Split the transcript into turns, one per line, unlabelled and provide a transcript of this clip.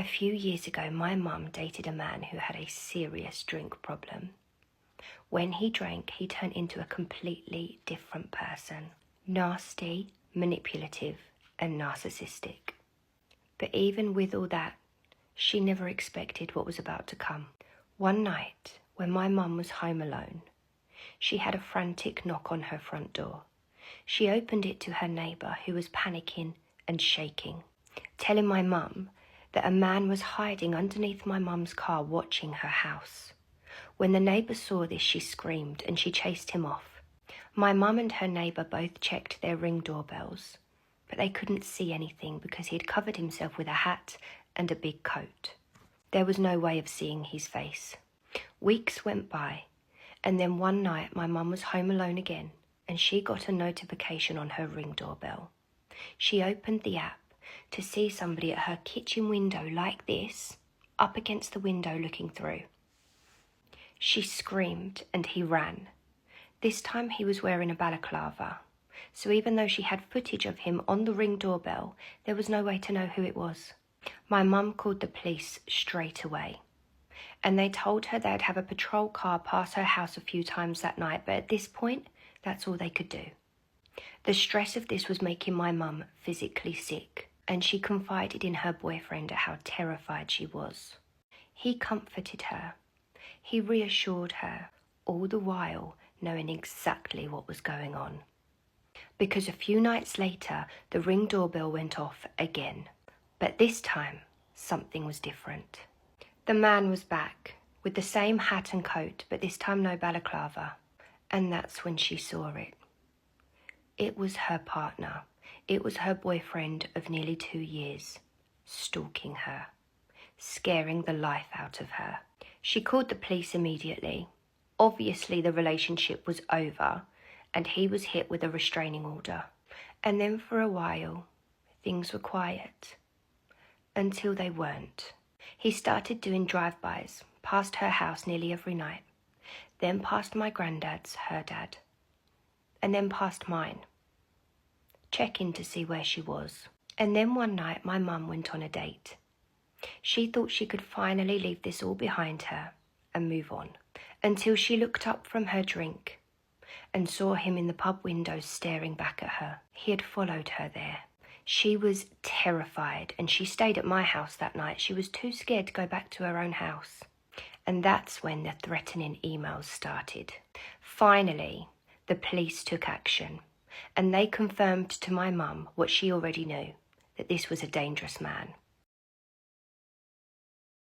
few years ago, my mum dated a man who had a serious drink problem. When he drank, he turned into a completely different person. Nasty, manipulative, and narcissistic. But even with all that, she never expected what was about to come. One night, when my mum was home alone, she had a frantic knock on her front door. She opened it to her neighbour, who was panicking and shaking, telling my mum that a man was hiding underneath my mum's car watching her house. When the neighbour saw this, she screamed and she chased him off. My mum and her neighbour both checked their Ring doorbells, but they couldn't see anything because he had covered himself with a hat and a big coat. There was no way of seeing his face. Weeks went by, and then one night my mum was home alone again, and she got a notification on her Ring doorbell. She opened the app to see somebody at her kitchen window like this, up against the window looking through. She screamed and he ran. This time he was wearing a balaclava, so even though she had footage of him on the Ring doorbell, there was no way to know who it was. My mum called the police straight away, and they told her they'd have a patrol car pass her house a few times that night, but at this point, that's all they could do. The stress of this was making my mum physically sick, and she confided in her boyfriend at how terrified she was. He comforted her. He reassured her, all the while knowing exactly what was going on. Because a few nights later, the Ring doorbell went off again. But this time, something was different. The man was back, with the same hat and coat, but this time no balaclava. And that's when she saw it. It was her partner. It was her boyfriend of nearly 2 years, stalking her, scaring the life out of her. She called the police immediately. Obviously, the relationship was over, and he was hit with a restraining order. And then for a while, things were quiet. Until they weren't. He started doing drive-bys past her house nearly every night, then past my granddad's, her dad, and then past mine, checking to see where she was. And then one night my mum went on a date. She thought she could finally leave this all behind her and move on, until she looked up from her drink and saw him in the pub window staring back at her. He had followed her there. She was terrified, and she stayed at my house that night. She was too scared to go back to her own house. And that's when the threatening emails started. Finally, the police took action, and they confirmed to my mum what she already knew, that this was a dangerous man.